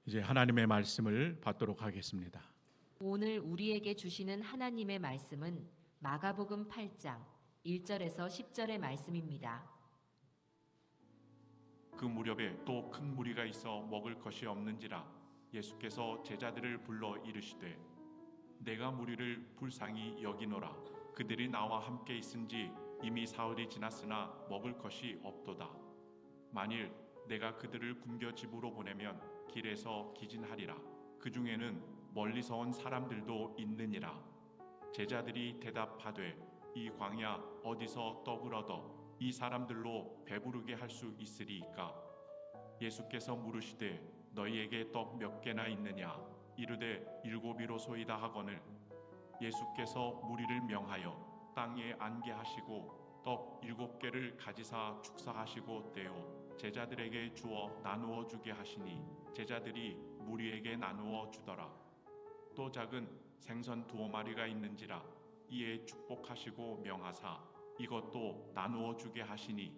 이제 하나님의 말씀을 받도록 하겠습니다. 오늘 우리에게 주시는 하나님의 말씀은 마가복음 8장 1절에서 10절의 말씀입니다. 그 무렵에 또 큰 무리가 있어 먹을 것이 없는지라 예수께서 제자들을 불러 이르시되 내가 무리를 불쌍히 여기노라. 그들이 나와 함께 있은지 이미 사흘이 지났으나 먹을 것이 없도다. 만일 내가 그들을 굶겨 집으로 보내면 길에서 기진하리라. 그 중에는 멀리서 온 사람들도 있느니라. 제자들이 대답하되 이 광야 어디서 떡을 얻어 이 사람들로 배부르게 할 수 있으리이까? 예수께서 물으시되 너희에게 떡 몇 개나 있느냐? 이르되 7이로소이다 하거늘 예수께서 무리를 명하여 땅에 앉게 하시고 떡 7개를 가지사 축사하시고 떼어 제자들에게 주어 나누어 주게 하시니 제자들이 무리에게 나누어 주더라. 또 작은 생선 2마리가 있는지라 이에 축복하시고 명하사 이것도 나누어 주게 하시니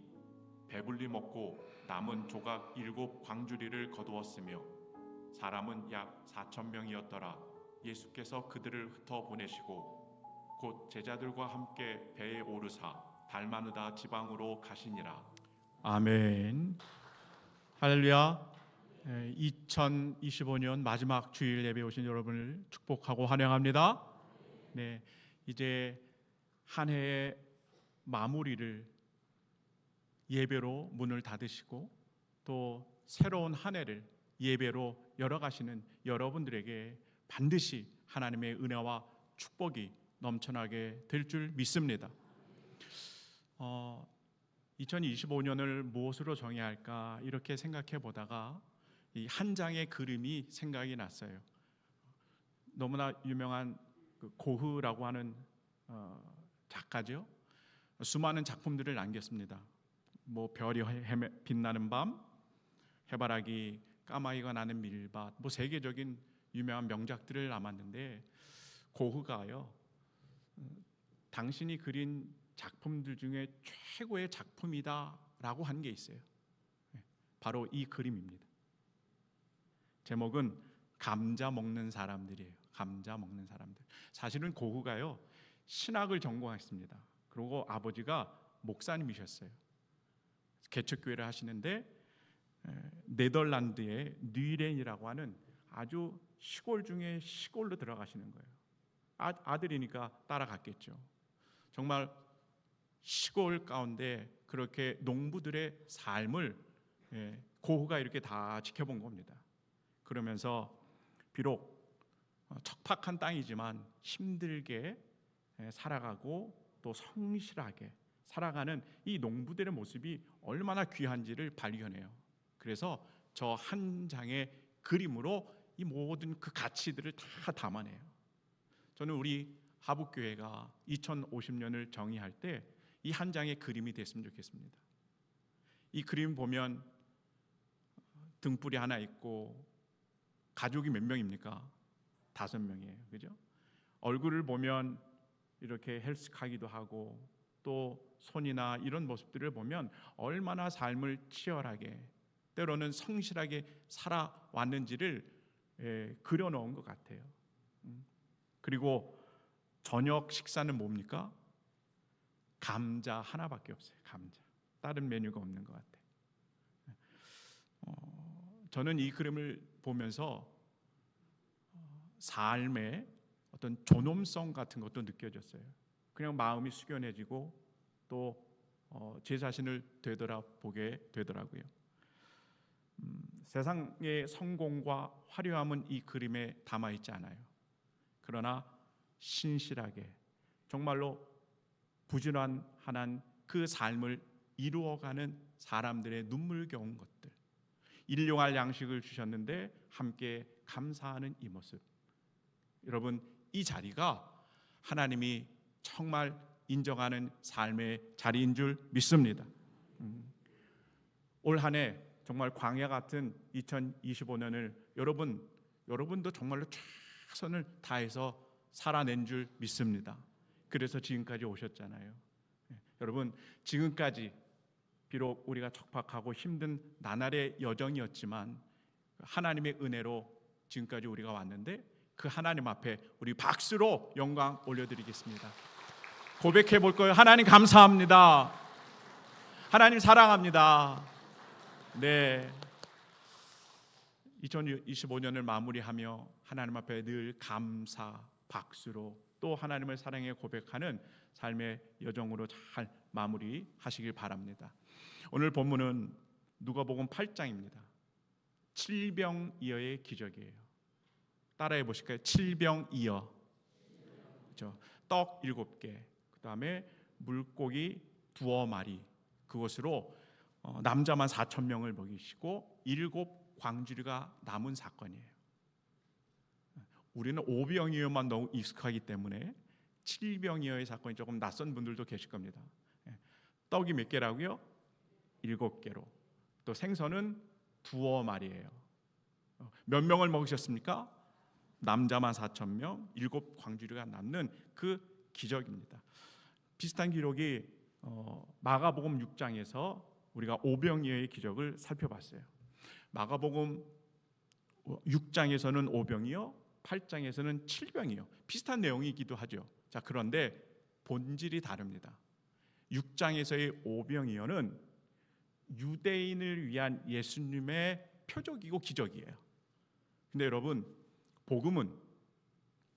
배불리 먹고 남은 조각 7 광주리를 거두었으며 사람은 약 4,000명이었더라. 예수께서 그들을 흩어 보내시고 곧 제자들과 함께 배에 오르사 달마누다 지방으로 가시니라. 아멘. 할렐루야. 2025년 마지막 주일 예배 오신 여러분을 축복하고 환영합니다. 네, 이제 한 해의 마무리를 예배로 문을 닫으시고 또 새로운 한 해를 예배로 열어가시는 여러분들에게 반드시 하나님의 은혜와 축복이 넘쳐나게 될 줄 믿습니다. 2025년을 무엇으로 정해야 할까 이렇게 생각해 보다가 이 한 장의 그림이 생각이 났어요. 너무나 유명한 고흐라고 하는 작가죠. 수많은 작품들을 남겼습니다. 뭐 별이 빛나는 밤, 해바라기, 까마귀가 나는 밀밭, 뭐 세계적인 유명한 명작들을 남았는데 고흐가요, 당신이 그린 작품들 중에 최고의 작품이다라고 한 게 있어요. 바로 이 그림입니다. 제목은 감자 먹는 사람들이에요. 감자 먹는 사람들. 사실은 고흐가요 신학을 전공했습니다. 그리고 아버지가 목사님이셨어요. 개척교회를 하시는데 네덜란드의 뉘렌이라고 하는 아주 시골 중에 시골로 들어가시는 거예요. 아들이니까 따라갔겠죠. 정말 시골 가운데 그렇게 농부들의 삶을 고흐가 이렇게 다 지켜본 겁니다. 그러면서 비록 척박한 땅이지만 힘들게 살아가고 또 성실하게 살아가는 이 농부들의 모습이 얼마나 귀한지를 발견해요. 그래서 저 한 장의 그림으로 이 모든 그 가치들을 다 담아내요. 저는 우리 하북교회가 2050년을 정의할 때 이 한 장의 그림이 됐으면 좋겠습니다. 이 그림 보면 등불이 하나 있고 가족이 몇 명입니까? 5명이에요. 그죠? 얼굴을 보면 이렇게 헬스카기도 하고 또 손이나 이런 모습들을 보면 얼마나 삶을 치열하게 때로는 성실하게 살아왔는지를 그려놓은 것 같아요. 그리고 저녁 식사는 뭡니까? 감자 하나밖에 없어요. 감자. 다른 메뉴가 없는 것 같아요. 저는 이 그림을 보면서 삶의 어떤 존엄성 같은 것도 느껴졌어요. 그냥 마음이 숙연해지고 또 제 자신을 되돌아보게 되더라고요. 세상의 성공과 화려함은 이 그림에 담아있지 않아요. 그러나 신실하게 정말로 부지런한 그 삶을 이루어가는 사람들의 눈물겨운 것들, 일용할 양식을 주셨는데 함께 감사하는 이 모습, 여러분 이 자리가 하나님이 정말 인정하는 삶의 자리인 줄 믿습니다. 올 한 해 정말 광야 같은 2025년을 여러분도 정말로 최선을 다해서 살아낸 줄 믿습니다. 그래서 지금까지 오셨잖아요. 여러분 지금까지 비록 우리가 척박하고 힘든 나날의 여정이었지만 하나님의 은혜로 지금까지 우리가 왔는데 그 하나님 앞에 우리 박수로 영광 올려드리겠습니다. 고백해 볼 거예요. 하나님 감사합니다. 하나님 사랑합니다. 네, 2025년을 마무리하며 하나님 앞에 늘 감사 박수로 또 하나님을 사랑해 고백하는 삶의 여정으로 잘 마무리하시길 바랍니다. 오늘 본문은 누가복음 8장입니다. 칠병이어의 기적이에요. 따라해 보실까요? 칠병이어. 그렇죠? 떡 7개, 그다음에 물고기 2마리, 그것으로 남자만 4,000명을 먹이시고 7 광주리가 남은 사건이에요. 우리는 오병이어만 너무 익숙하기 때문에 칠병이어의 사건이 조금 낯선 분들도 계실 겁니다. 떡이 몇 개라고요? 7개로. 또 생선은 2마리예요. 몇 명을 먹으셨습니까? 남자만 4,000명, 7 광주리가 남는 그 기적입니다. 비슷한 기록이 마가복음 6장에서 우리가 오병이어의 기적을 살펴봤어요. 마가복음 6장에서는 오병이어, 8장에서는 칠병이어. 비슷한 내용이기도 하죠. 자, 그런데 본질이 다릅니다. 6장에서의 오병이어는 유대인을 위한 예수님의 표적이고 기적이에요. 근데 여러분, 복음은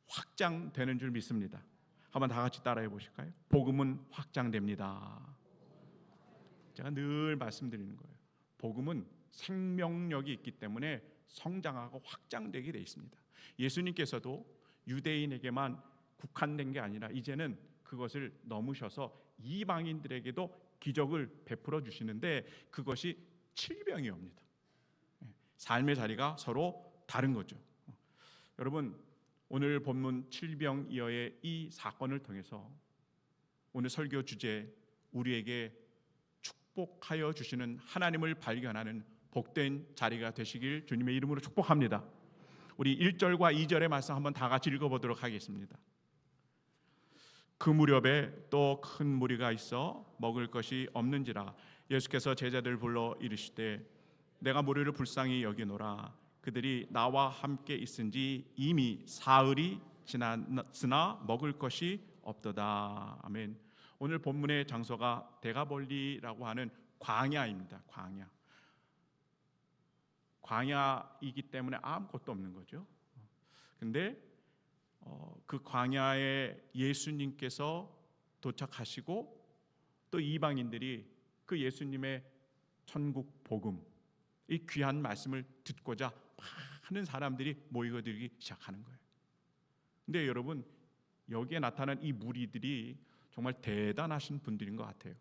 확장되는 줄 믿습니다. 한번 다 같이 따라해 보실까요? 복음은 확장됩니다. 제가 늘 말씀드리는 거예요. 복음은 생명력이 있기 때문에 성장하고 확장되게 돼 있습니다. 예수님께서도 유대인에게만 국한된 게 아니라 이제는 그것을 넘으셔서 이방인들에게도 기적을 베풀어 주시는데 그것이 칠병이옵니다. 삶의 자리가 서로 다른 거죠. 여러분, 오늘 본문 칠병이어의 이 사건을 통해서 오늘 설교 주제, 우리에게 축복하여 주시는 하나님을 발견하는 복된 자리가 되시길 주님의 이름으로 축복합니다. 우리 1절과 2절의 말씀 한번 다 같이 읽어보도록 하겠습니다. 그 무렵에 또 큰 무리가 있어 먹을 것이 없는지라 예수께서 제자들을 불러 이르시되 내가 무리를 불쌍히 여기노라. 그들이 나와 함께 있은지 이미 사흘이 지났으나 먹을 것이 없도다. 아멘. 오늘 본문의 장소가 대가볼리라고 하는 광야입니다. 광야이기 때문에 아무것도 없는 거죠. 근데 그 광야에 예수님께서 도착하시고 또 이방인들이 그 예수님의 천국 복음, 이 귀한 말씀을 듣고자 많은 사람들이 모이거들기 시작하는 거예요. 근데 여러분, 여기에 나타난 이 무리들이 정말 대단하신 분들인 것 같아요.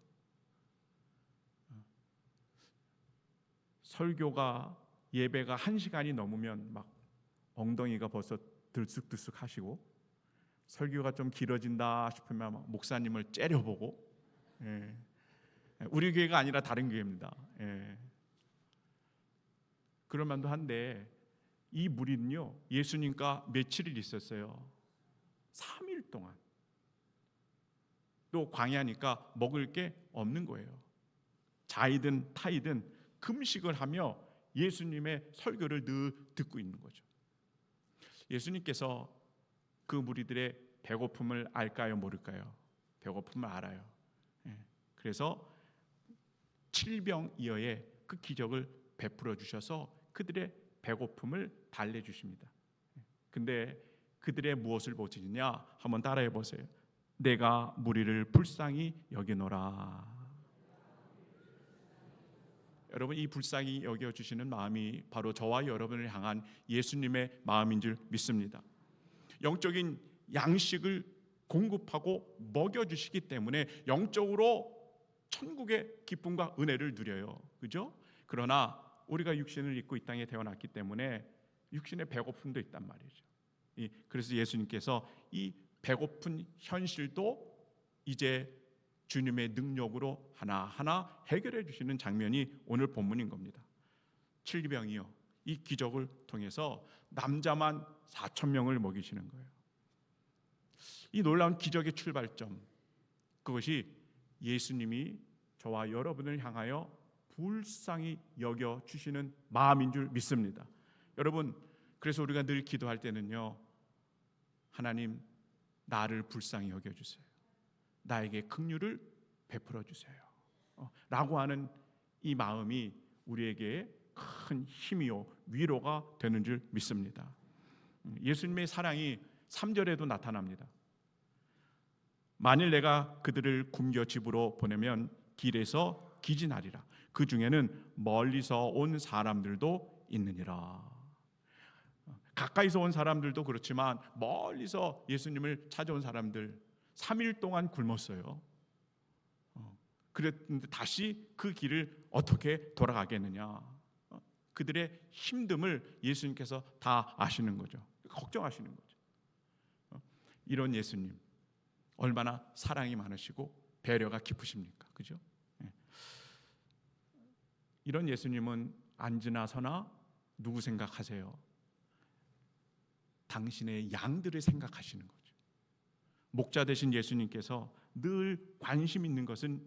설교가 예배가 1시간이 넘으면 막 엉덩이가 벌써 들쑥들쑥 하시고, 설교가 좀 길어진다 싶으면 막 목사님을 째려보고, 우리 교회가 아니라 다른 교회입니다. 그럴 만도 한데 이 무리는요, 예수님과 며칠을 있었어요. 3일 동안. 또 광야니까 먹을 게 없는 거예요. 자이든 타이든 금식을 하며 예수님의 설교를 늘 듣고 있는 거죠. 예수님께서 그 무리들의 배고픔을 알까요, 모를까요? 배고픔을 알아요. 그래서 칠병이어의 그 기적을 베풀어 주셔서 그들의 배고픔을 달래주십니다. 근데 그들의 무엇을 보시느냐? 한번 따라해 보세요. 내가 무리를 불쌍히 여기노라. 여러분, 이 불쌍히 여겨주시는 마음이 바로 저와 여러분을 향한 예수님의 마음인 줄 믿습니다. 영적인 양식을 공급하고 먹여주시기 때문에 영적으로 천국의 기쁨과 은혜를 누려요. 그죠? 그러나 우리가 육신을 입고 이 땅에 태어났기 때문에 육신의 배고픔도 있단 말이죠. 그래서 예수님께서 이 배고픈 현실도 이제 주님의 능력으로 하나하나 해결해 주시는 장면이 오늘 본문인 겁니다. 칠병이요, 이 기적을 통해서 남자만 4,000명을 먹이시는 거예요. 이 놀라운 기적의 출발점, 그것이 예수님이 저와 여러분을 향하여 불쌍히 여겨 주시는 마음인 줄 믿습니다. 여러분, 그래서 우리가 늘 기도할 때는요, 하나님, 나를 불쌍히 여겨주세요. 나에게 긍휼을 베풀어 주세요. 라고 하는 이 마음이 우리에게 큰 힘이요 위로가 되는 줄 믿습니다. 예수님의 사랑이 3절에도 나타납니다. 만일 내가 그들을 굶겨 집으로 보내면 길에서 기진하리라. 그 중에는 멀리서 온 사람들도 있느니라. 가까이서 온 사람들도 그렇지만 멀리서 예수님을 찾아온 사람들 3일 동안 굶었어요. 그랬는데 다시 그 길을 어떻게 돌아가겠느냐. 그들의 힘듦을 예수님께서 다 아시는 거죠. 걱정하시는 거죠. 이런 예수님 얼마나 사랑이 많으시고 배려가 깊으십니까? 그죠? 이런 예수님은 앉으나 서나 누구 생각하세요? 당신의 양들을 생각하시는 거죠. 목자 되신 예수님께서 늘 관심 있는 것은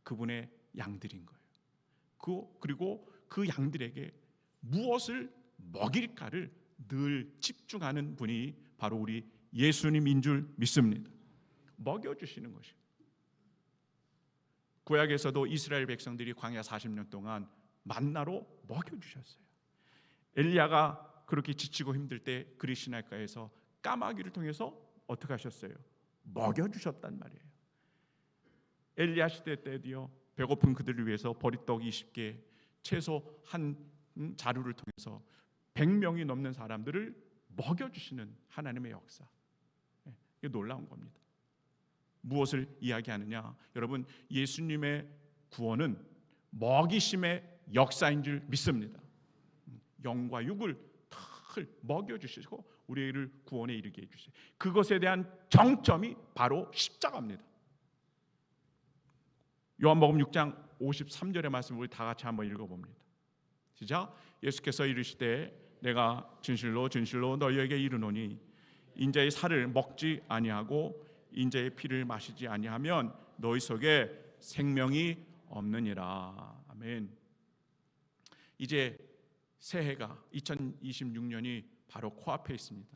그분의 양들인 거예요. 그리고 그 양들에게 무엇을 먹일까를 늘 집중하는 분이 바로 우리 예수님인 줄 믿습니다. 먹여주시는 것입니다. 구약에서도 이스라엘 백성들이 광야 40년 동안 만나로 먹여주셨어요. 엘리야가 그렇게 지치고 힘들 때 그리시나가에서 까마귀를 통해서 어떻게 하셨어요? 먹여주셨단 말이에요. 엘리야 시대 때도요, 배고픈 그들을 위해서 보리떡 20개, 채소 한 자루를 통해서 100명이 넘는 사람들을 먹여주시는 하나님의 역사. 이게 놀라운 겁니다. 무엇을 이야기하느냐? 여러분, 예수님의 구원은 먹이심의 역사인 줄 믿습니다. 영과 육을 탁 먹여주시고 우리를 구원에 이르게 해주세요. 그것에 대한 정점이 바로 십자가입니다. 요한복음 6장 53절의 말씀 우리 다 같이 한번 읽어봅니다. 시작. 예수께서 이르시되 내가 진실로 진실로 너희에게 이르노니 인자의 살을 먹지 아니하고 인자의 피를 마시지 아니하면 너희 속에 생명이 없느니라. 아멘. 이제 새해가 2026년이 바로 코앞에 있습니다.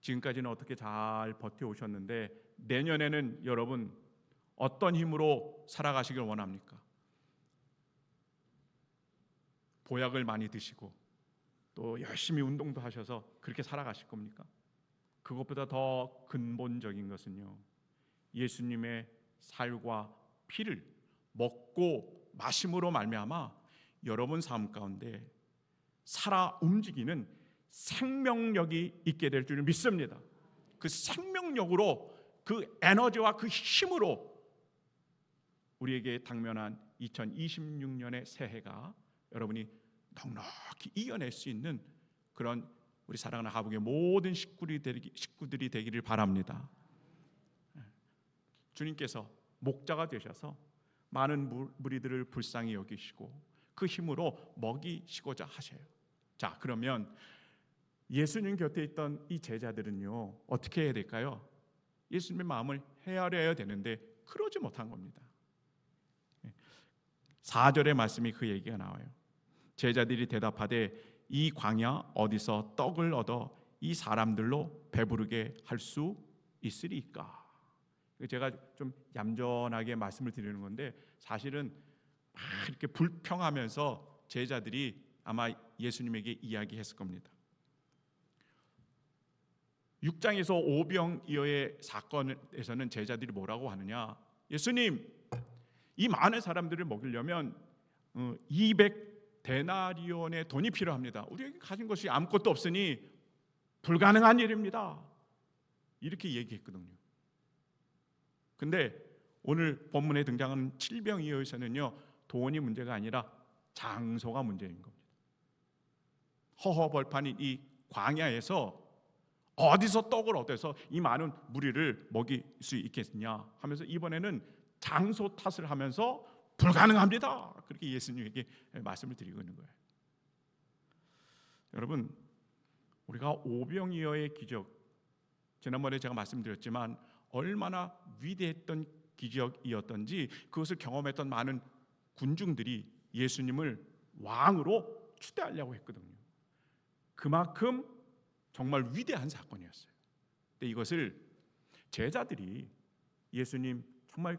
지금까지는 어떻게 잘 버텨오셨는데 내년에는 여러분 어떤 힘으로 살아가시길 원합니까? 보약을 많이 드시고 또 열심히 운동도 하셔서 그렇게 살아가실 겁니까? 그것보다 더 근본적인 것은요, 예수님의 살과 피를 먹고 마심으로 말미암아 여러분 삶 가운데 살아 움직이는 생명력이 있게 될 줄 믿습니다. 그 생명력으로, 그 에너지와 그 힘으로 우리에게 당면한 2026년의 새해가 여러분이 넉넉히 이겨낼 수 있는 그런 우리 사랑하는 하북의 모든 식구들이 되기를 바랍니다. 주님께서 목자가 되셔서 많은 무리들을 불쌍히 여기시고 그 힘으로 먹이시고자 하셔요. 자, 그러면 예수님 곁에 있던 이 제자들은요, 어떻게 해야 될까요? 예수님의 마음을 헤아려야 되는데 그러지 못한 겁니다. 4절의 말씀이 그 얘기가 나와요. 제자들이 대답하되 이 광야 어디서 떡을 얻어 이 사람들로 배부르게 할 수 있으리까? 제가 좀 얌전하게 말씀을 드리는 건데 사실은 막 이렇게 불평하면서 제자들이 아마 예수님에게 이야기했을 겁니다. 6장에서 오병이어의 사건에서는 제자들이 뭐라고 하느냐? 예수님, 이 많은 사람들을 먹이려면 200데나리온의 돈이 필요합니다. 우리에게 가진 것이 아무것도 없으니 불가능한 일입니다. 이렇게 얘기했거든요. 근데 오늘 본문에 등장하는 칠병이어에서는요, 돈이 문제가 아니라 장소가 문제인 겁니다. 허허벌판인 이 광야에서 어디서 떡을 얻어서 이 많은 무리를 먹일 수 있겠느냐 하면서 이번에는 장소 탓을 하면서 불가능합니다. 그렇게 예수님에게 말씀을 드리고 있는 거예요. 여러분, 우리가 오병이어의 기적, 지난번에 제가 말씀드렸지만 얼마나 위대했던 기적이었던지 그것을 경험했던 많은 군중들이 예수님을 왕으로 추대하려고 했거든요. 그만큼 정말 위대한 사건이었어요. 근데 이것을 제자들이 예수님 정말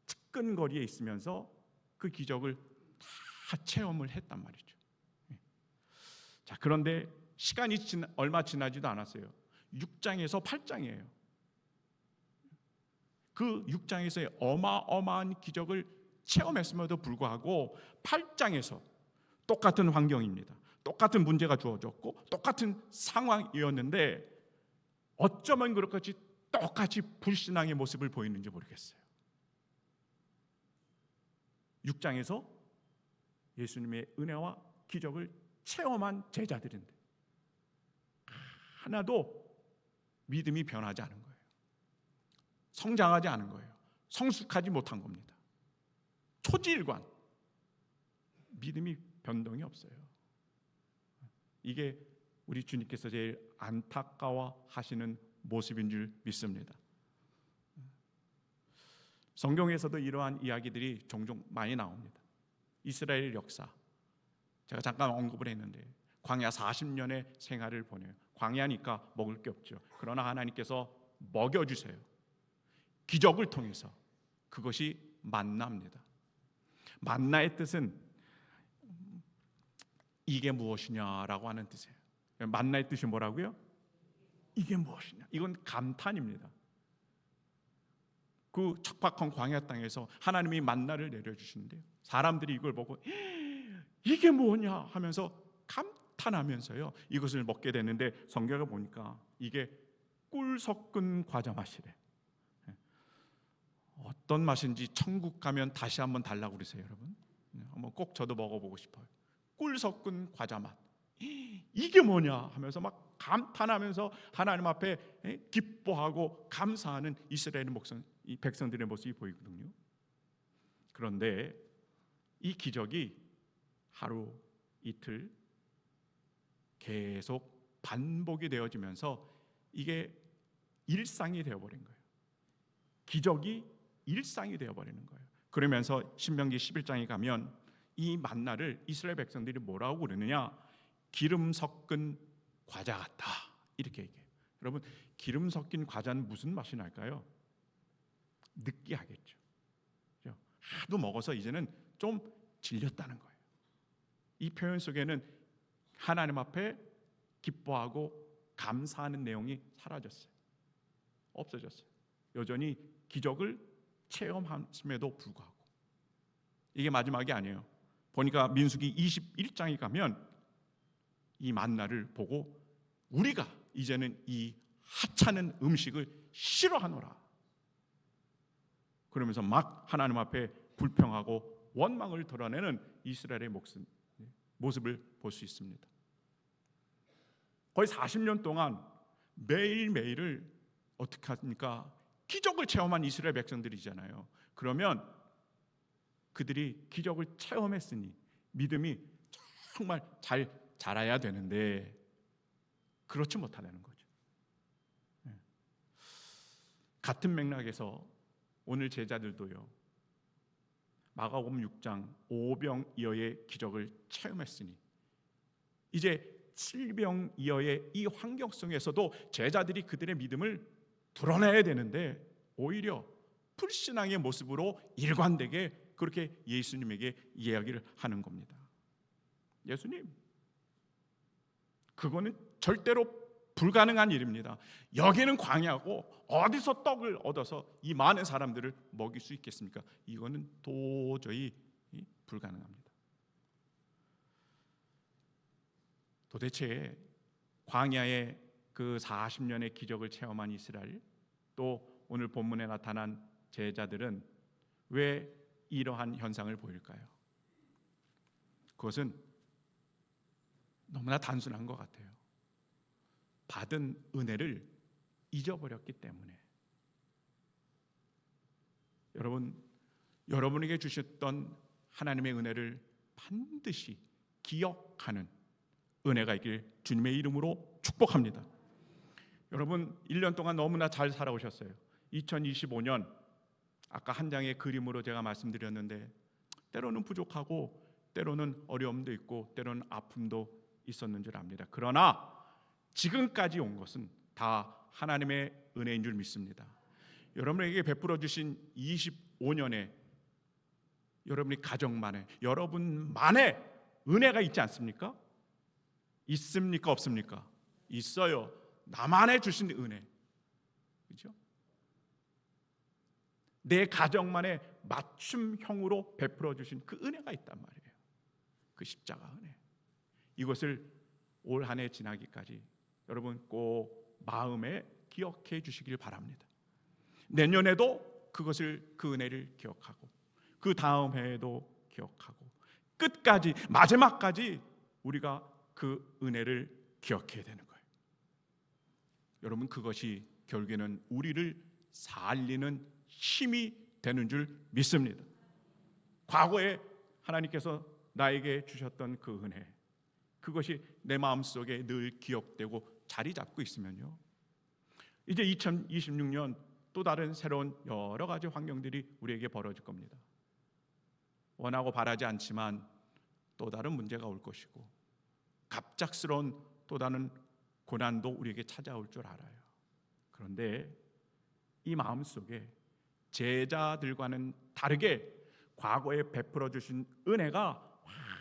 측근거리에 있으면서 그 기적을 다 체험을 했단 말이죠. 자, 그런데 시간이 얼마 지나지도 않았어요. 6장에서 8장이에요. 그 6장에서의 어마어마한 기적을 체험했음에도 불구하고 8장에서 똑같은 환경입니다. 똑같은 문제가 주어졌고 똑같은 상황이었는데 어쩌면 그렇게 똑같이 불신앙의 모습을 보이는지 모르겠어요. 6장에서 예수님의 은혜와 기적을 체험한 제자들인데 하나도 믿음이 변하지 않은 거예요. 성장하지 않은 거예요. 성숙하지 못한 겁니다. 초지일관, 믿음이 변동이 없어요. 이게 우리 주님께서 제일 안타까워하시는 모습인 줄 믿습니다. 성경에서도 이러한 이야기들이 종종 많이 나옵니다. 이스라엘 역사, 제가 잠깐 언급을 했는데 광야 40년의 생활을 보내요. 광야니까 먹을 게 없죠. 그러나 하나님께서 먹여주세요. 기적을 통해서. 그것이 만나입니다. 만나의 뜻은 이게 무엇이냐라고 하는 뜻이에요. 만나의 뜻이 뭐라고요? 이게 무엇이냐. 이건 감탄입니다. 그 척박한 광야 땅에서 하나님이 만나를 내려주시는데요, 사람들이 이걸 보고 이게 뭐냐 하면서 감탄하면서요 이것을 먹게 되는데, 성경을 보니까 이게 꿀 섞은 과자 맛이래. 어떤 맛인지 천국 가면 다시 한번 달라고 그러세요, 여러분. 한번 꼭 저도 먹어보고 싶어요. 꿀 섞은 과자 맛, 이게 뭐냐 하면서 막 감탄하면서 하나님 앞에 기뻐하고 감사하는 이스라엘 이 백성들의 모습이 보이거든요. 그런데 이 기적이 하루 이틀 계속 반복이 되어지면서 이게 일상이 되어버린 거예요. 기적이 일상이 되어버리는 거예요. 그러면서 신명기 11장에 가면 이 만나를 이스라엘 백성들이 뭐라고 그러느냐, 기름 섞은 과자 같다 이렇게 얘기해요. 여러분, 기름 섞인 과자는 무슨 맛이 날까요? 느끼하겠죠. 하도 먹어서 이제는 좀 질렸다는 거예요. 이 표현 속에는 하나님 앞에 기뻐하고 감사하는 내용이 사라졌어요. 없어졌어요. 여전히 기적을 체험함에도 불구하고. 이게 마지막이 아니에요. 보니까 민수기 21장에 가면 이 만나를 보고 우리가 이제는 이 하찮은 음식을 싫어하노라, 그러면서 막 하나님 앞에 불평하고 원망을 드러내는 이스라엘의 모습을 볼 수 있습니다. 거의 40년 동안 매일매일을 어떻게 합니까? 기적을 체험한 이스라엘 백성들이잖아요. 그러면 그들이 기적을 체험했으니 믿음이 정말 잘 자라야 되는데 그렇지 못하다는 거죠. 같은 맥락에서 오늘 제자들도요, 마가복음 6장 오병이어의 기적을 체험했으니 이제 칠병이어의 이 환경 속에서도 제자들이 그들의 믿음을 드러내야 되는데 오히려 불신앙의 모습으로 일관되게 그렇게 예수님에게 이야기를 하는 겁니다. 예수님, 그거는 절대로 불가능한 일입니다. 여기는 광야고 어디서 떡을 얻어서 이 많은 사람들을 먹일 수 있겠습니까? 이거는 도저히 불가능합니다. 도대체 광야의 그 40년의 기적을 체험한 이스라엘, 또 오늘 본문에 나타난 제자들은 왜 이러한 현상을 보일까요? 그것은 너무나 단순한 것 같아요. 받은 은혜를 잊어버렸기 때문에. 여러분, 여러분에게 주셨던 하나님의 은혜를 반드시 기억하는 은혜가 있길 주님의 이름으로 축복합니다. 여러분, 1년 동안 너무나 잘 살아오셨어요. 2025년 아까 한 장의 그림으로 제가 말씀드렸는데 때로는 부족하고 때로는 어려움도 있고 때로는 아픔도 있었는 줄 압니다. 그러나 지금까지 온 것은 다 하나님의 은혜인 줄 믿습니다. 여러분에게 베풀어 주신 25년에 여러분이 가정만에, 여러분만의 은혜가 있지 않습니까? 있습니까? 없습니까? 있어요. 나만의 주신 은혜. 그렇죠? 내 가정만의 맞춤형으로 베풀어 주신 그 은혜가 있단 말이에요. 그 십자가 은혜. 이것을 올 한 해 지나기까지 여러분 꼭 마음에 기억해 주시길 바랍니다. 내년에도 그것을, 그 은혜를 기억하고, 그 다음 해에도 기억하고, 끝까지, 마지막까지 우리가 그 은혜를 기억해야 되는 거예요. 여러분, 그것이 결국에는 우리를 살리는 힘이 되는 줄 믿습니다. 과거에 하나님께서 나에게 주셨던 그 은혜, 그것이 내 마음속에 늘 기억되고 자리 잡고 있으면요, 이제 2026년 또 다른 새로운 여러 가지 환경들이 우리에게 벌어질 겁니다. 원하고 바라지 않지만 또 다른 문제가 올 것이고, 갑작스러운 또 다른 고난도 우리에게 찾아올 줄 알아요. 그런데 이 마음속에 제자들과는 다르게 과거에 베풀어 주신 은혜가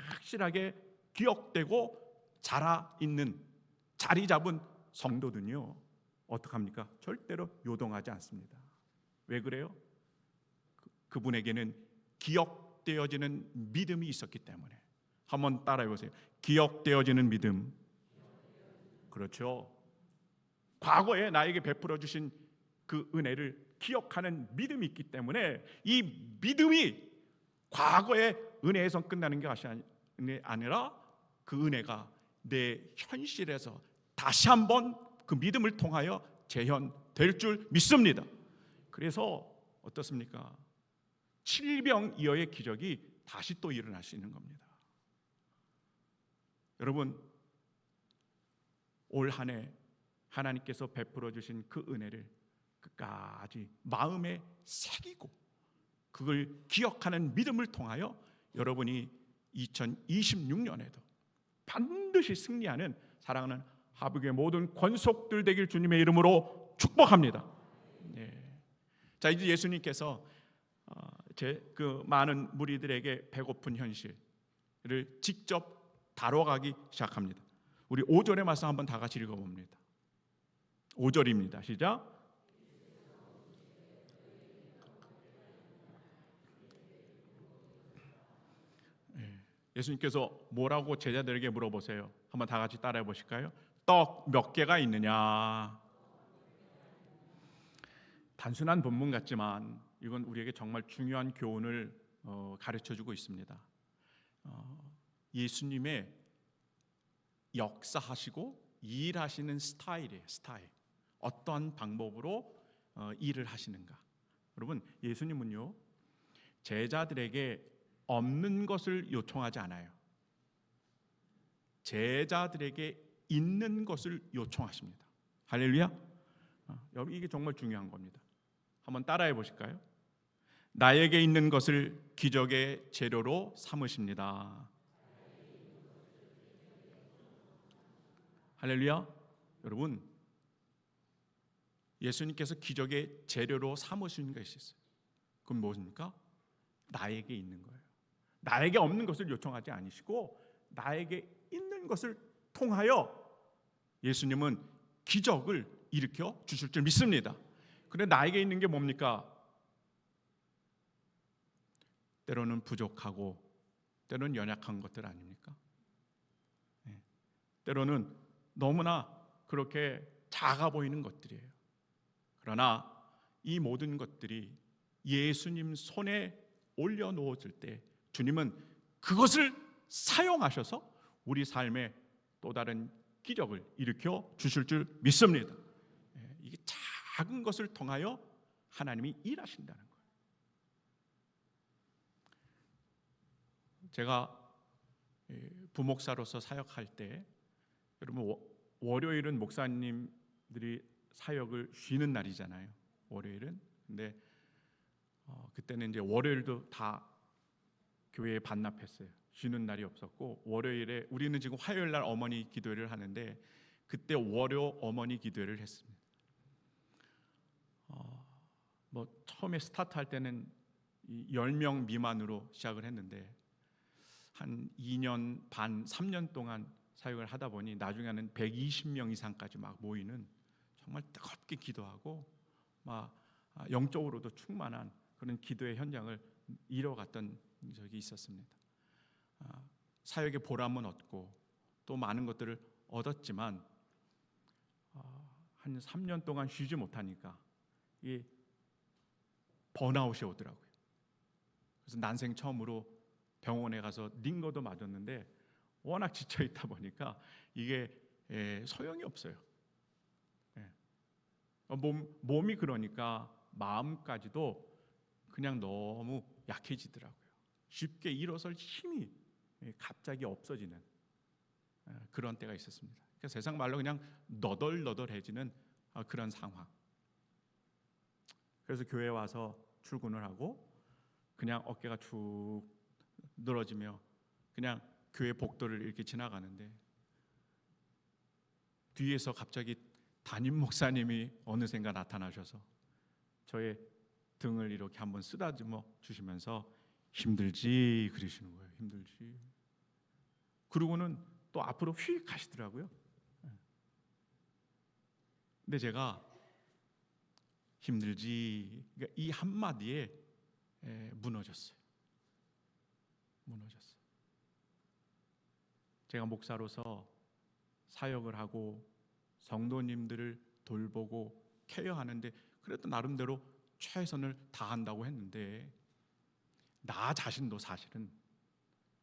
확실하게 기억되고 자라있는, 자리 잡은 성도들은요, 어떡합니까? 절대로 요동하지 않습니다. 왜 그래요? 그분에게는 기억되어지는 믿음이 있었기 때문에. 한번 따라해 보세요. 기억되어지는 믿음. 그렇죠. 과거에 나에게 베풀어 주신 그 은혜를 기억하는 믿음이 있기 때문에, 이 믿음이 과거의 은혜에서 끝나는 게 아니라 그 은혜가 내 현실에서 다시 한번 그 믿음을 통하여 재현될 줄 믿습니다. 그래서 어떻습니까? 7병이어의 기적이 다시 또 일어날 수 있는 겁니다. 여러분, 올 한 해 하나님께서 베풀어 주신 그 은혜를 끝까지 마음에 새기고 그걸 기억하는 믿음을 통하여 여러분이 2026년에도 반드시 승리하는 사랑하는 하북의 모든 권속들 되길 주님의 이름으로 축복합니다. 네. 자, 이제 예수님께서 그 많은 무리들에게 배고픈 현실을 직접 다뤄가기 시작합니다. 우리 5절의 말씀 한번 다 같이 읽어봅니다. 5절입니다. 시작. 예수님께서 뭐라고 제자들에게 물어보세요? 한번 다 같이 따라해 보실까요? 떡 몇 개가 있느냐? 단순한 본문 같지만 이건 우리에게 정말 중요한 교훈을 가르쳐주고 있습니다. 예수님의 역사하시고 일하시는 스타일이에요. 스타일. 어떠한 방법으로 일을 하시는가? 여러분, 예수님은요, 제자들에게 없는 것을 요청하지 않아요. 제자들에게 있는 것을 요청하십니다. 할렐루야. 여러분, 이게 정말 중요한 겁니다. 한번 따라해 보실까요? 나에게 있는 것을 기적의 재료로 삼으십니다. 할렐루야. 여러분, 예수님께서 기적의 재료로 삼으신 것이 있어요. 그건 무엇입니까? 나에게 있는 거예요. 나에게 없는 것을 요청하지 않으시고 나에게 있는 것을 통하여 예수님은 기적을 일으켜 주실 줄 믿습니다. 그런데 나에게 있는 게 뭡니까? 때로는 부족하고 때로는 연약한 것들 아닙니까? 때로는 너무나 그렇게 작아 보이는 것들이에요. 그러나 이 모든 것들이 예수님 손에 올려놓았을 때 주님은 그것을 사용하셔서 우리 삶에 또 다른 기적을 일으켜 주실 줄 믿습니다. 이게 작은 것을 통하여 하나님이 일하신다는 거예요. 제가 부목사로서 사역할 때, 여러분, 월요일은 목사님들이 사역을 쉬는 날이잖아요. 월요일은. 근데 그때는 이제 월요일도 다 교회에 반납했어요. 쉬는 날이 없었고 월요일에 우리는 지금 화요일 날 어머니 기도회를 하는데 그때 월요 어머니 기도회를 했습니다. 뭐 처음에 스타트할 때는 10명 미만으로 시작을 했는데 한 2년 반, 3년 동안 사역을 하다 보니 나중에는 120명 이상까지 막 모이는 정말 뜨겁게 기도하고 막 영적으로도 충만한 그런 기도의 현장을 이뤄갔던 적이 있었습니다. 사역의 보람은 얻고 또 많은 것들을 얻었지만 한 3년 동안 쉬지 못하니까 이 번아웃이 오더라고요. 그래서 난생 처음으로 병원에 가서 링거도 맞았는데 워낙 지쳐 있다 보니까 이게 소용이 없어요. 몸이 그러니까 마음까지도 그냥 너무 약해지더라고요. 쉽게 일어설 힘이 갑자기 없어지는 그런 때가 있었습니다. 그러니까 세상 말로 그냥 너덜너덜해지는 그런 상황. 그래서 교회 와서 출근을 하고 그냥 어깨가 축 늘어지며 그냥 교회 복도를 이렇게 지나가는데 뒤에서 갑자기 담임 목사님이 어느샌가 나타나셔서 저의 등을 이렇게 한번 쓰다듬어 주시면서 힘들지 그러시는 거예요. 힘들지. 그러고는 또 앞으로 휙 가시더라고요. 근데 제가 힘들지 그러니까 이 한마디에 무너졌어요. 제가 목사로서 사역을 하고 성도님들을 돌보고 케어하는데 그래도 나름대로 최선을 다한다고 했는데 나 자신도 사실은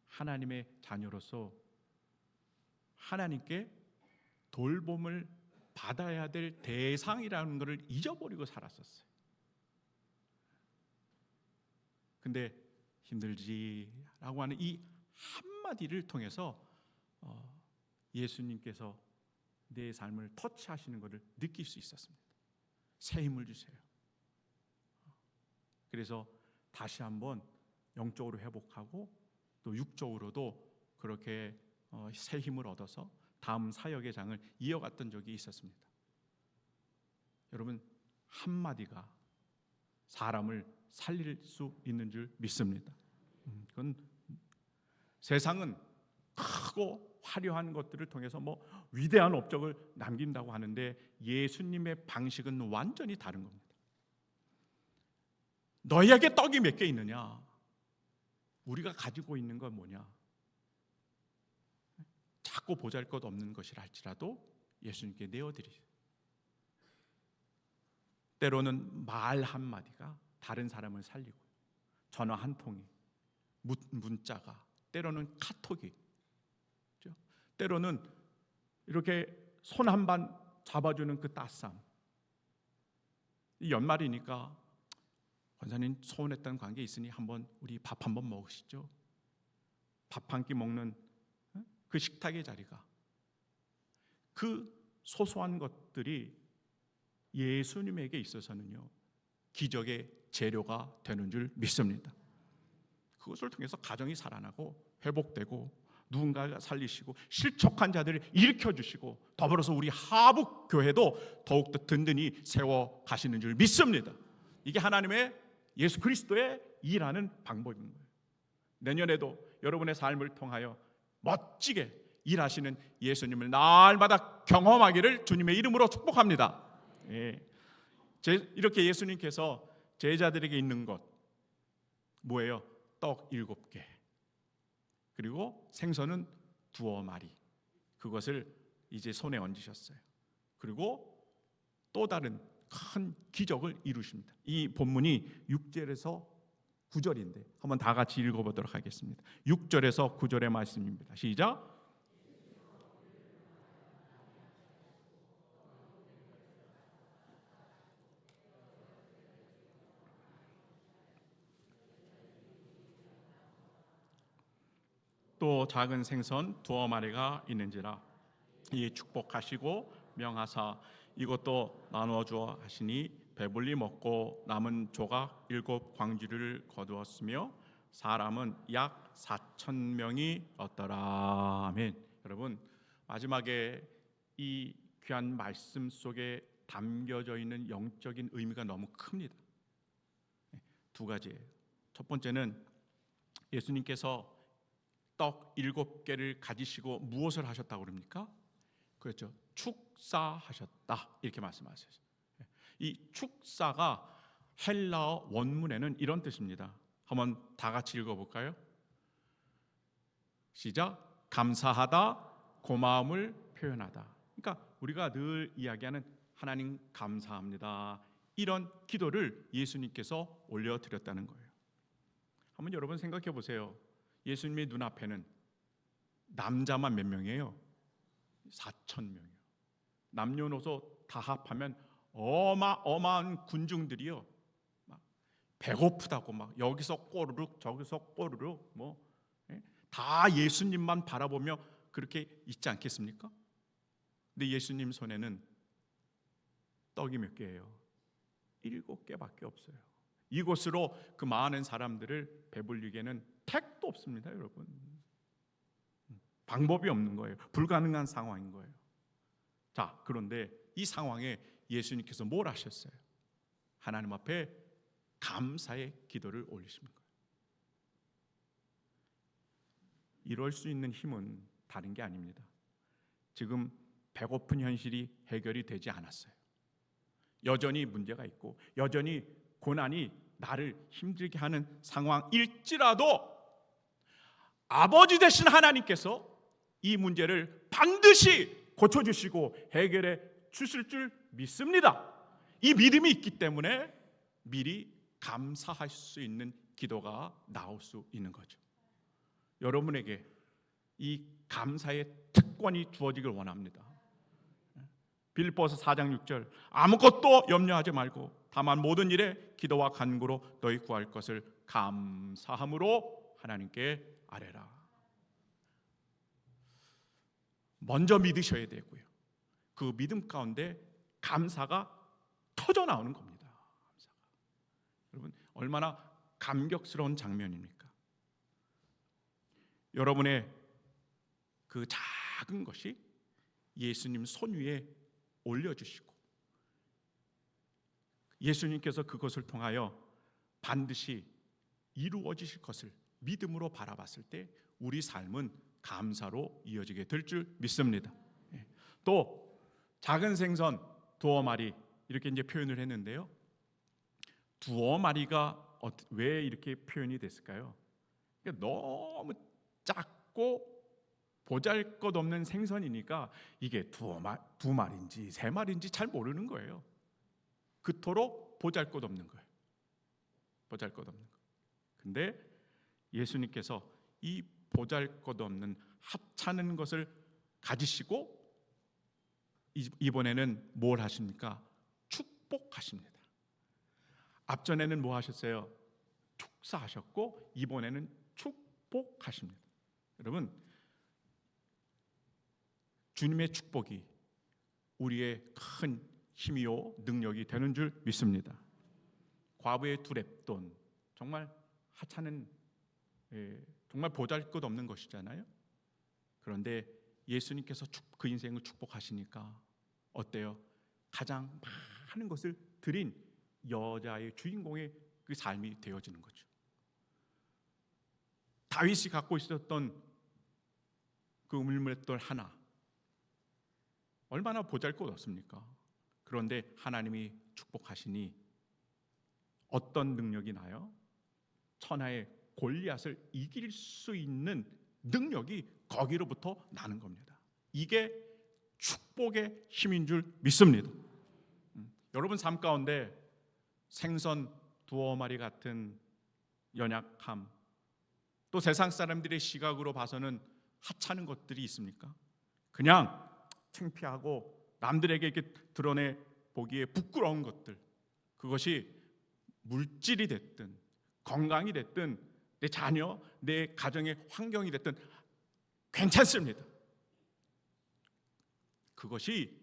하나님의 자녀로서 하나님께 돌봄을 받아야 될 대상이라는 것을 잊어버리고 살았었어요. 근데 힘들지라고 하는 이 한마디를 통해서 예수님께서 내 삶을 터치하시는 것을 느낄 수 있었습니다. 새 힘을 주세요. 그래서 다시 한번 영적으로 회복하고 또 육적으로도 그렇게 새 힘을 얻어서 다음 사역의 장을 이어갔던 적이 있었습니다. 여러분, 한마디가 사람을 살릴 수 있는 줄 믿습니다. 그건 세상은 크고 화려한 것들을 통해서 뭐 위대한 업적을 남긴다고 하는데 예수님의 방식은 완전히 다른 겁니다. 너희에게 떡이 몇 개 있느냐? 우리가 가지고 있는 건 뭐냐? 작고 보잘것없는 것이라 할지라도 예수님께 내어드리세요. 때로는 말 한마디가 다른 사람을 살리고 전화 한 통이, 문자가, 때로는 카톡이, 때로는 이렇게 손 한 번 잡아주는 그 따스함. 이 연말이니까 권사님 소원했던 관계 있으니 한번 우리 밥 한번 먹으시죠. 밥 한 끼 먹는 그 식탁의 자리가, 그 소소한 것들이 예수님에게 있어서는요 기적의 재료가 되는 줄 믿습니다. 그것을 통해서 가정이 살아나고 회복되고 누군가가 살리시고 실족한 자들을 일으켜주시고 더불어서 우리 하북 교회도 더욱더 든든히 세워 가시는 줄 믿습니다. 이게 하나님의 예수 그리스도의 일하는 방법인 거예요. 내년에도 여러분의 삶을 통하여 멋지게 일하시는 예수님을 날마다 경험하기를 주님의 이름으로 축복합니다. 이렇게 예수님께서 제자들에게 있는 것 뭐예요? 떡 7개 그리고 생선은 2마리, 그것을 이제 손에 얹으셨어요. 그리고 또 다른 큰 기적을 이루십니다. 이 본문이 6절에서 9절인데 한번 다 같이 읽어보도록 하겠습니다. 6절에서 9절의 말씀입니다. 시작. 또 작은 생선 2마리가 있는지라 이 축복하시고 명하사 이것도 나누어 주어 하시니 배불리 먹고 남은 조각 7 광주리를 거두었으며 사람은 약 4,000명이었더라. 아멘. 여러분, 마지막에 이 귀한 말씀 속에 담겨져 있는 영적인 의미가 너무 큽니다. 두 가지예요. 첫 번째는 예수님께서 떡 7개를 가지시고 무엇을 하셨다고 그럽니까? 그렇죠. 축사하셨다. 이렇게 말씀하셨어요. 이 축사가 헬라어 원문에는 이런 뜻입니다. 한번 다 같이 읽어볼까요? 시작. 감사하다, 고마움을 표현하다. 그러니까 우리가 늘 이야기하는 하나님 감사합니다, 이런 기도를 예수님께서 올려드렸다는 거예요. 한번 여러분 생각해 보세요. 예수님의 눈앞에는 남자만 몇 명이에요? 4,000명이요. 남녀노소 다 합하면 어마어마한 군중들이요, 막 배고프다고 막 여기서 꼬르륵 저기서 꼬르륵 다 예수님만 바라보며 그렇게 있지 않겠습니까? 근데 예수님 손에는 떡이 몇 개예요? 7개밖에 없어요. 이곳으로 그 많은 사람들을 배불리게는 택도 없습니다, 여러분. 방법이 없는 거예요. 불가능한 상황인 거예요. 자, 그런데 이 상황에 예수님께서 뭘 하셨어요? 하나님 앞에 감사의 기도를 올리신 거예요. 이럴 수 있는 힘은 다른 게 아닙니다. 지금 배고픈 현실이 해결이 되지 않았어요. 여전히 문제가 있고 여전히 고난이 나를 힘들게 하는 상황일지라도 아버지 되신 하나님께서 이 문제를 반드시 고쳐주시고 해결해 주실 줄 믿습니다. 이 믿음이 있기 때문에 미리 감사할 수 있는 기도가 나올 수 있는 거죠. 여러분에게 이 감사의 특권이 주어지길 원합니다. 빌립보서 4장 6절, 아무것도 염려하지 말고 다만 모든 일에 기도와 간구로 너희 구할 것을 감사함으로 하나님께 아뢰라. 먼저 믿으셔야 되고요, 그 믿음 가운데 감사가 터져 나오는 겁니다. 감사가. 여러분, 얼마나 감격스러운 장면입니까? 여러분의 그 작은 것이 예수님 손 위에 올려주시고 예수님께서 그것을 통하여 반드시 이루어지실 것을 믿음으로 바라봤을 때 우리 삶은 감사로 이어지게 될 줄 믿습니다. 또 작은 생선 두어 마리 이렇게 이제 표현을 했는데요, 두어 마리가 왜 이렇게 표현이 됐을까요? 너무 작고 보잘것없는 생선이니까 이게 두 마리인지 세 마리인지 잘 모르는 거예요. 그토록 보잘것없는 거예요. 보잘것없는 거. 근데 예수님께서 이 보잘것없는 하찮은 것을 가지시고 이번에는 뭘 하십니까? 축복하십니다. 앞전에는 뭐 하셨어요? 축사하셨고 이번에는 축복하십니다. 여러분, 주님의 축복이 우리의 큰 힘이요 능력이 되는 줄 믿습니다. 과부의 2렙돈, 정말 하찮은, 정말 보잘것없는 것이잖아요. 그런데 예수님께서 그 인생을 축복하시니까 어때요? 가장 많은 것을 드린 여자의 주인공의 그 삶이 되어지는 거죠. 다윗이 갖고 있었던 그 우물맷돌 하나, 얼마나 보잘것없습니까? 그런데 하나님이 축복하시니 어떤 능력이 나요? 천하의 골리앗을 이길 수 있는 능력이 거기로부터 나는 겁니다. 이게 축복의 힘인 줄 믿습니다. 여러분 삶 가운데 생선 두어 마리 같은 연약함, 또 세상 사람들의 시각으로 봐서는 하찮은 것들이 있습니까? 그냥 창피하고 남들에게 이렇게 드러내 보기에 부끄러운 것들, 그것이 물질이 됐든 건강이 됐든 내 자녀, 내 가정의 환경이 됐든 괜찮습니다. 그것이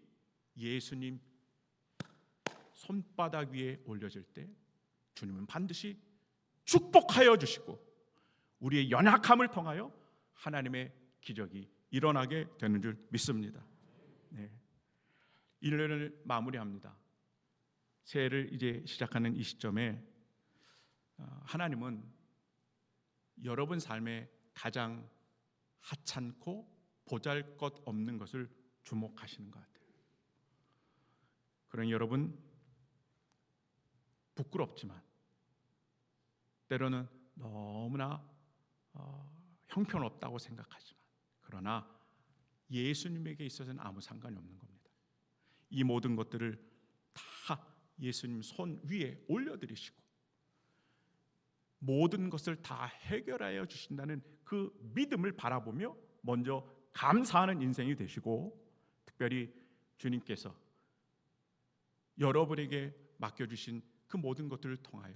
예수님 손바닥 위에 올려질 때 주님은 반드시 축복하여 주시고 우리의 연약함을 통하여 하나님의 기적이 일어나게 되는 줄 믿습니다. 네. 1년을 마무리합니다. 새해를 이제 시작하는 이 시점에 하나님은 여러분 삶에 가장 하찮고 보잘것없는 것을 주목하시는 것 같아요. 그러니 여러분 부끄럽지만 때로는 너무나 형편없다고 생각하지만 그러나 예수님에게 있어서는 아무 상관이 없는 겁니다. 이 모든 것들을 다 예수님 손 위에 올려드리시고 모든 것을 다 해결하여 주신다는 그 믿음을 바라보며 먼저 감사하는 인생이 되시고, 특별히 주님께서 여러분에게 맡겨주신 그 모든 것들을 통하여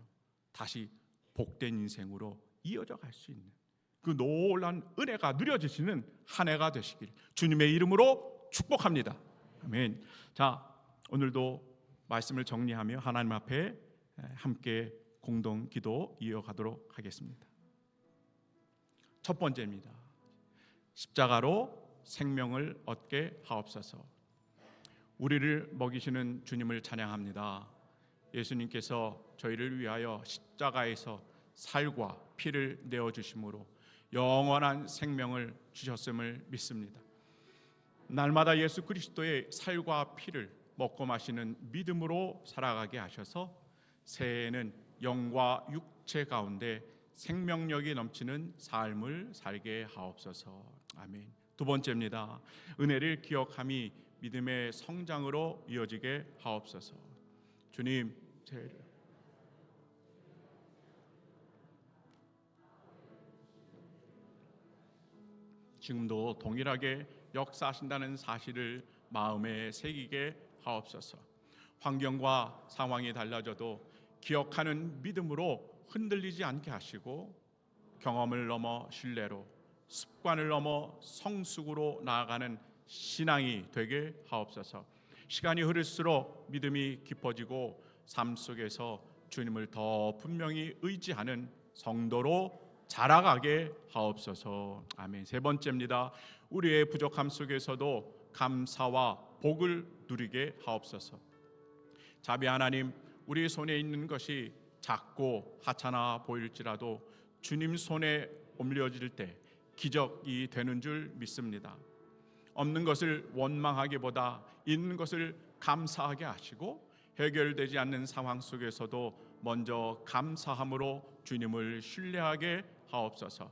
다시 복된 인생으로 이어져 갈 수 있는 그 놀라운 은혜가 누려지시는 한 해가 되시길 주님의 이름으로 축복합니다. 아멘. 자, 오늘도 말씀을 정리하며 하나님 앞에 함께 공동 기도 이어가도록 하겠습니다. 첫 번째입니다. 십자가로 생명을 얻게 하옵소서. 우리를 먹이시는 주님을 찬양합니다. 예수님께서 저희를 위하여 십자가에서 살과 피를 내어주심으로 영원한 생명을 주셨음을 믿습니다. 날마다 예수 그리스도의 살과 피를 먹고 마시는 믿음으로 살아가게 하셔서 새해에는 영과 육체 가운데 생명력이 넘치는 삶을 살게 하옵소서. 아멘. 두 번째입니다. 은혜를 기억함이 믿음의 성장으로 이어지게 하옵소서. 주님, 지금도 동일하게 역사하신다는 사실을 마음에 새기게 하옵소서. 환경과 상황이 달라져도 기억하는 믿음으로 흔들리지 않게 하시고 경험을 넘어 신뢰로, 습관을 넘어 성숙으로 나아가는 신앙이 되게 하옵소서. 시간이 흐를수록 믿음이 깊어지고 삶 속에서 주님을 더 분명히 의지하는 성도로 자라가게 하옵소서. 아멘. 세 번째입니다. 우리의 부족함 속에서도 감사와 복을 누리게 하옵소서. 자비 하나님, 우리 손에 있는 것이 작고 하찮아 보일지라도 주님 손에 옮겨질 때 기적이 되는 줄 믿습니다. 없는 것을 원망하기보다 있는 것을 감사하게 하시고 해결되지 않는 상황 속에서도 먼저 감사함으로 주님을 신뢰하게 하옵소서.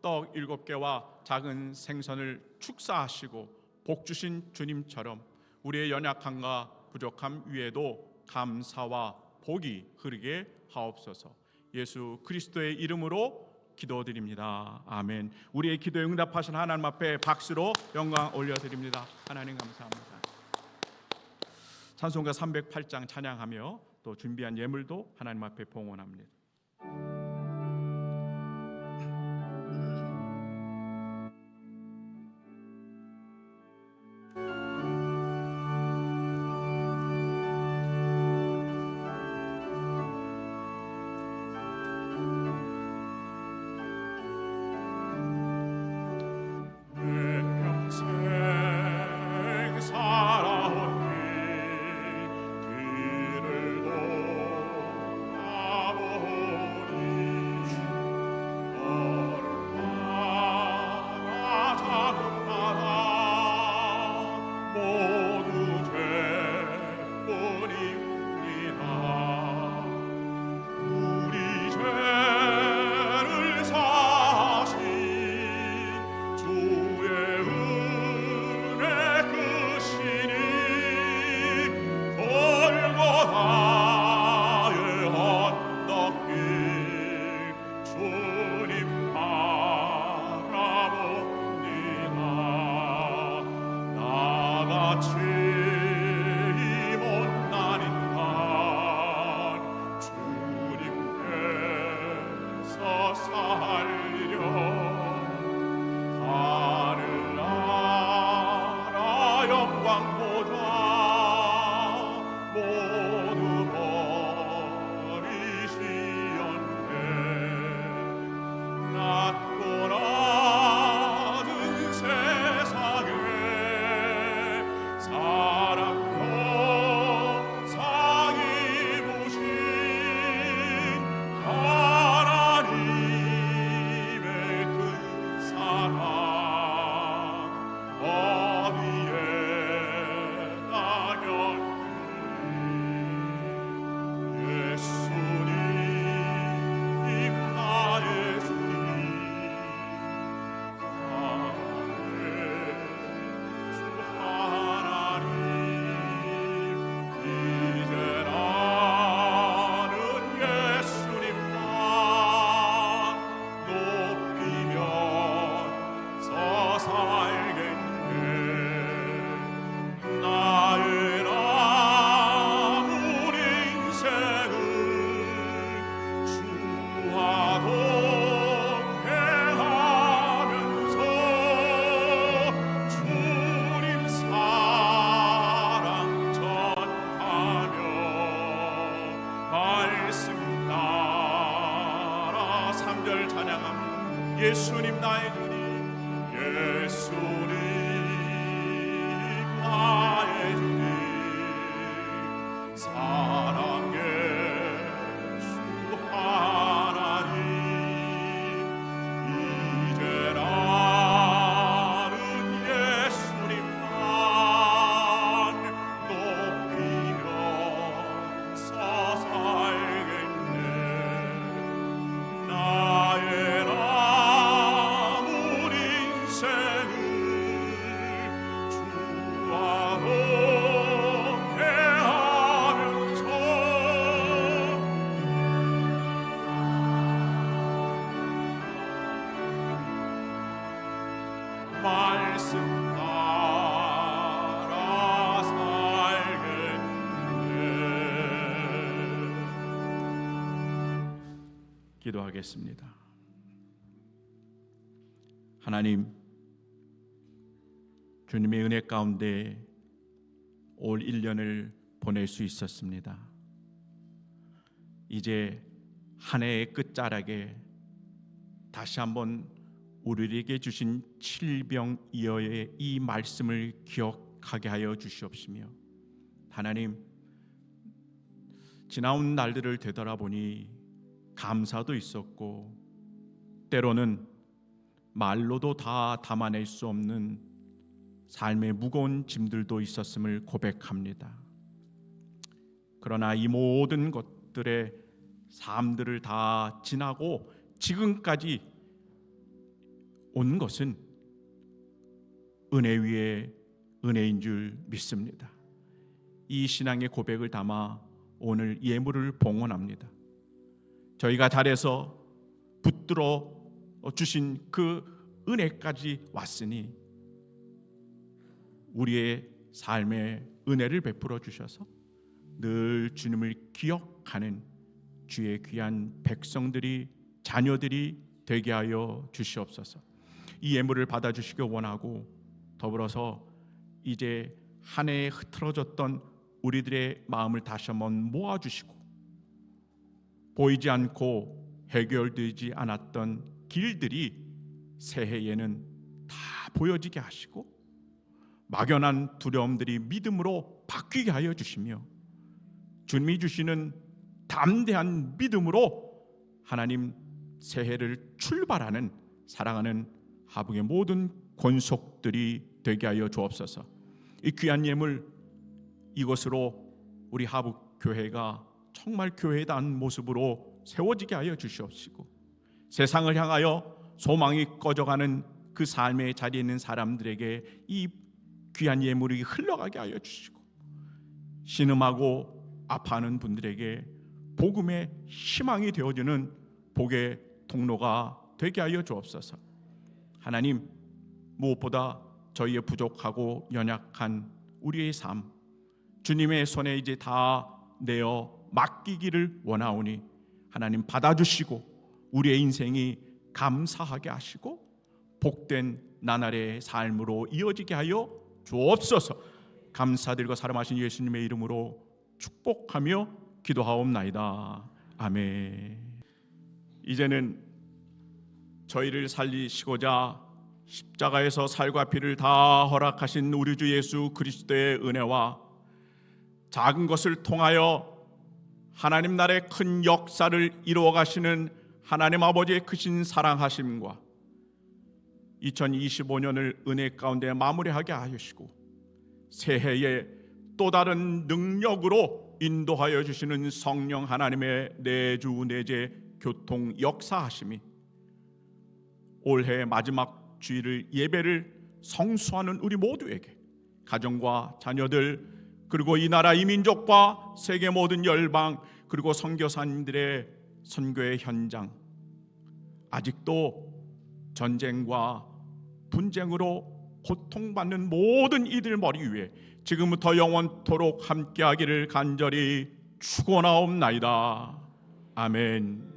떡 7개와 작은 생선을 축사하시고 복 주신 주님처럼 우리의 연약함과 부족함 위에도 감사와 복이 흐르게 하옵소서. 예수 그리스도의 이름으로 기도드립니다. 아멘. 우리의 기도에 응답하신 하나님 앞에 박수로 영광 올려드립니다. 하나님 감사합니다. 찬송가 308장 찬양하며 또 준비한 예물도 하나님 앞에 봉헌합니다. 나 예수님 나의 주님, 예수님 나의 주님, 사랑의 주 하나님, 이제 나는 예수님만 높이며 살겠네. 나의 남은 인생을 주와 함께하면서 말씀 따라 살겠네. 기도하겠습니다. 하나님, 주님의 은혜 가운데 올 1년을 보낼 수 있었습니다. 이제 한 해의 끝자락에 다시 한번 우리에게 주신 칠병이어의 이 말씀을 기억하게 하여 주시옵시며, 하나님, 지나온 날들을 되돌아보니 감사도 있었고 때로는 말로도 다 담아낼 수 없는 삶의 무거운 짐들도 있었음을 고백합니다. 그러나 이 모든 것들의 삶들을 다 지나고 지금까지 온 것은 은혜 위에 은혜인 줄 믿습니다. 이 신앙의 고백을 담아 오늘 예물을 봉헌합니다. 저희가 잘해서 붙들어 주신 그 은혜까지 왔으니 우리의 삶에 은혜를 베풀어 주셔서 늘 주님을 기억하는 주의 귀한 백성들이, 자녀들이 되게 하여 주시옵소서. 이 예물을 받아주시기 원하고, 더불어서 이제 한 해에 흐트러졌던 우리들의 마음을 다시 한번 모아주시고, 보이지 않고 해결되지 않았던 길들이 새해에는 다 보여지게 하시고, 막연한 두려움들이 믿음으로 바뀌게 하여 주시며, 주님이 주시는 담대한 믿음으로 하나님 새해를 출발하는 사랑하는 하북의 모든 권속들이 되게 하여 주옵소서. 이 귀한 예물, 이것으로 우리 하북 교회가 정말 교회다운 모습으로 세워지게 하여 주시옵시고, 세상을 향하여 소망이 꺼져가는 그 삶의 자리에 있는 사람들에게 이 귀한 예물이 흘러가게 하여 주시고, 신음하고 아파하는 분들에게 복음의 희망이 되어주는 복의 통로가 되게 하여 주옵소서. 하나님, 무엇보다 저희의 부족하고 연약한 우리의 삶, 주님의 손에 이제 다 내어 맡기기를 원하오니 하나님 받아주시고 우리의 인생이 감사하게 하시고 복된 나날의 삶으로 이어지게 하여 주옵소서. 감사드리고 사랑하신 예수님의 이름으로 축복하며 기도하옵나이다. 아멘. 이제는 저희를 살리시고자 십자가에서 살과 피를 다 허락하신 우리 주 예수 그리스도의 은혜와 작은 것을 통하여 하나님 나라의 큰 역사를 이루어 가시는 하나님 아버지의 크신 사랑하심과 2025년을 은혜 가운데 마무리하게 하시고 새해에 또 다른 능력으로 인도하여 주시는 성령 하나님의 내주 내재 교통 역사하심이 올해 마지막 주일을 예배를 성수하는 우리 모두에게, 가정과 자녀들, 그리고 이 나라 이 민족과 세계 모든 열방, 그리고 선교사님들의 선교의 현장, 아직도 전쟁과 분쟁으로 고통받는 모든 이들 머리 위에 지금부터 영원토록 함께하기를 간절히 축원하옵나이다. 아멘.